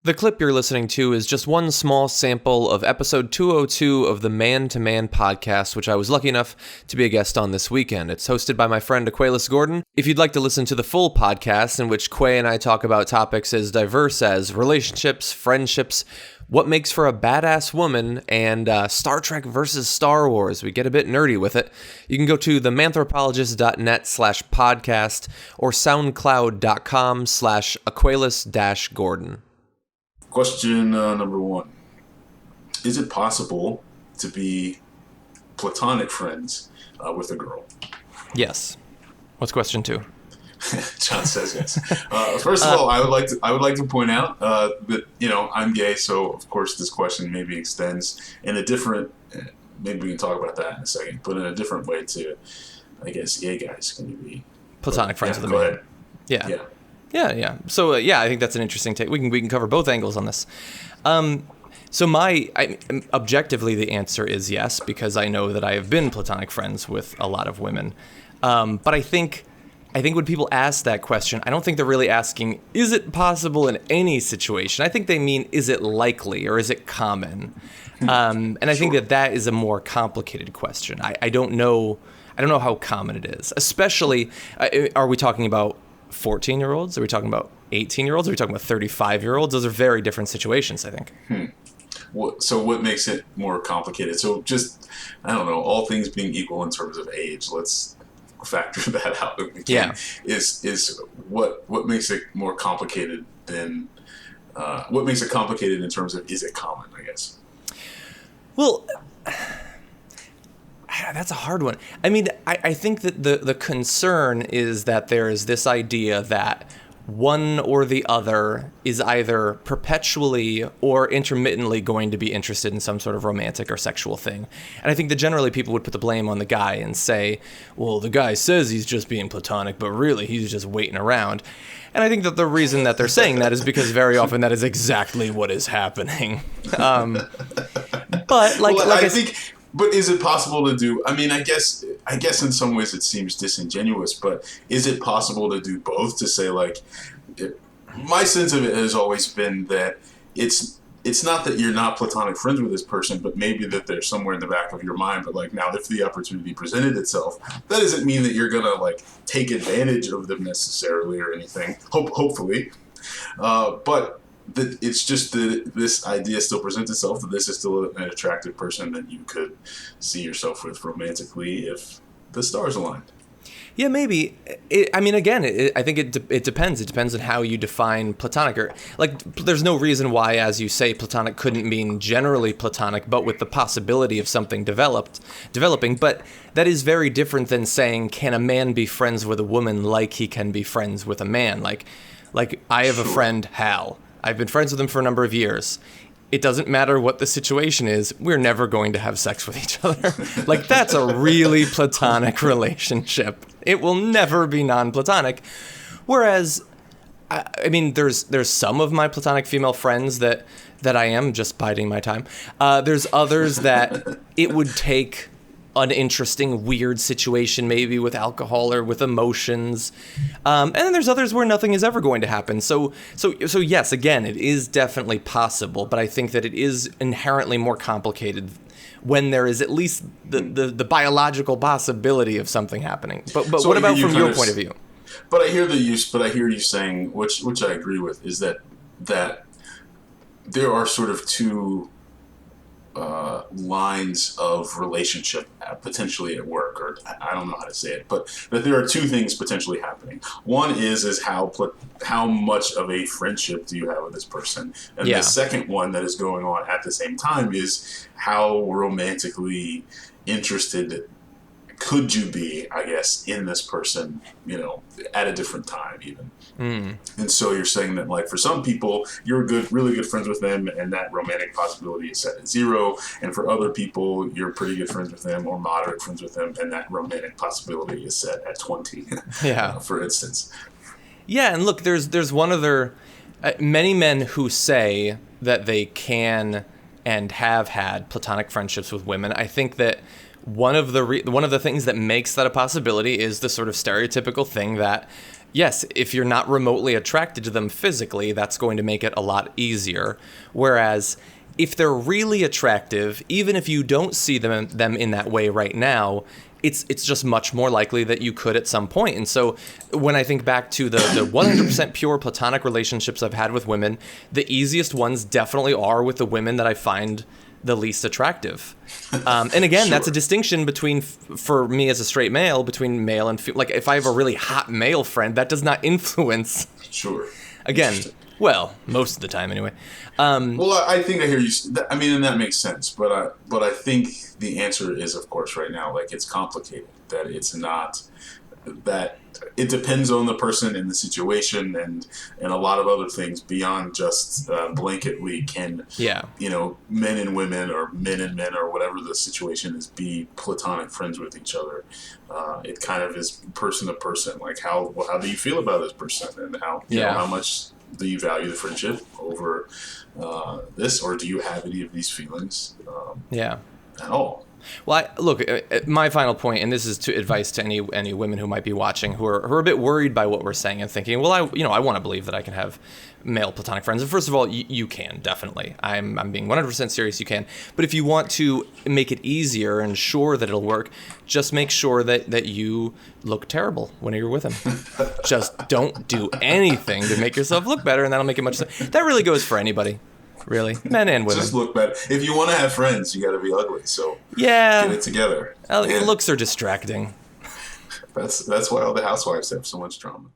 The clip you're listening to is just one small sample of episode 202 of the Man to Man podcast, which I was lucky enough to be a guest on this weekend. It's hosted by my friend Aqualus Gordon. If you'd like to listen to the full podcast, in which Quay and I talk about topics as diverse as relationships, friendships, what makes for a badass woman, and Star Trek versus Star Wars, we get a bit nerdy with it, you can go to themanthropologist.net/podcast or soundcloud.com/Aqualus-Gordon. Question number one. Is it possible to be platonic friends with a girl? Yes. What's question two? John says yes. First of all, I would like to point out that I'm gay, so of course this question maybe extends in a different. Maybe we can talk about that in a second, but in a different way to, I guess, gay guys can be platonic friends with a man. man. Go ahead. Yeah. Yeah. So, I think that's an interesting take. We can cover both angles on this. Objectively, the answer is yes, because I know that I have been platonic friends with a lot of women. But I think when people ask that question, I don't think they're really asking, is it possible in any situation? I think they mean, is it likely or is it common? And I think that is a more complicated question. I don't know how common it is. Especially, are we talking about 14-year-olds? Are we talking about 18-year-olds? Are we talking about 35-year-olds? Those are very different situations, I think. So what makes it more complicated? So just, I don't know, all things being equal in terms of age, let's factor that out if we can. Is what makes it more complicated than, what makes it complicated in terms of, is it common, I guess? Well, that's a hard one. I mean, I think that the concern is that there is this idea that one or the other is either perpetually or intermittently going to be interested in some sort of romantic or sexual thing. And I think that generally people would put the blame on the guy and say, well, the guy says he's just being platonic, but really he's just waiting around. And I think that the reason that they're saying that is because very often that is exactly what is happening. But I think... But is it possible to do? I mean, I guess in some ways it seems disingenuous. But is it possible to do both? To say my sense of it has always been that it's not that you're not platonic friends with this person, but maybe that there's somewhere in the back of your mind. But now, if the opportunity presented itself, that doesn't mean that you're gonna take advantage of them necessarily or anything. Hopefully, but. It's just that this idea still presents itself that this is still an attractive person that you could see yourself with romantically if the stars aligned. Yeah, maybe. I think it depends. It depends on how you define platonic. Or there's no reason why, as you say, platonic couldn't mean generally platonic, but with the possibility of something developing. But that is very different than saying, can a man be friends with a woman like he can be friends with a man? Like I have a friend, Hal. I've been friends with him for a number of years. It doesn't matter what the situation is, we're never going to have sex with each other. That's a really platonic relationship. It will never be non-platonic. Whereas, I mean, there's some of my platonic female friends that I am just biding my time. There's others that it would take an interesting, weird situation, maybe with alcohol or with emotions. And then there's others where nothing is ever going to happen. So yes, again, it is definitely possible, but I think that it is inherently more complicated when there is at least the biological possibility of something happening. But so what about from your point of view? But I hear you saying, which I agree with, is that there are sort of two lines of relationship potentially at work, or I don't know how to say it, but that there are two things potentially happening. One is how much of a friendship do you have with this person, and the second one that is going on at the same time is how romantically interested could you be, I guess, in this person, at a different time even. And so you're saying that, for some people, you're really good friends with them, and that romantic possibility is set at 0. And for other people, you're pretty good friends with them or moderate friends with them, and that romantic possibility is set at 20, for instance. Yeah, and look, there's one other... many men who say that they can and have had platonic friendships with women. I think that one of the things that makes that a possibility is the sort of stereotypical thing that yes, if you're not remotely attracted to them physically, that's going to make it a lot easier. Whereas if they're really attractive, even if you don't see them in that way right now, it's just much more likely that you could at some point. And so when I think back to the 100% pure platonic relationships I've had with women, the easiest ones definitely are with the women that I find the least attractive. And again, Sure. that's a distinction between, for me as a straight male, between male and female. Like, if I have a really hot male friend, that does not influence. Sure. Again, well, most of the time anyway. Well, I think I hear you. I mean, and that makes sense. But I think the answer is, of course, right now, like, it's complicated. That it's not that it depends on the person and the situation and a lot of other things beyond just blanketly can men and women or men and men or whatever the situation is be platonic friends with each other. It kind of is person to person. Like, how do you feel about this person, and how how much do you value the friendship over this, or do you have any of these feelings at all? Well, look, my final point, and this is to advice to any women who might be watching who are a bit worried by what we're saying and thinking, well, I want to believe that I can have male platonic friends. And first of all, you can, definitely. I'm being 100% serious, you can. But if you want to make it easier and sure that it'll work, just make sure that you look terrible when you're with him. Just don't do anything to make yourself look better, and that'll make it much. That really goes for anybody. Really, men and women. Just look better. If you want to have friends, you got to be ugly. So get it together. Looks are distracting. That's why all the housewives have so much drama.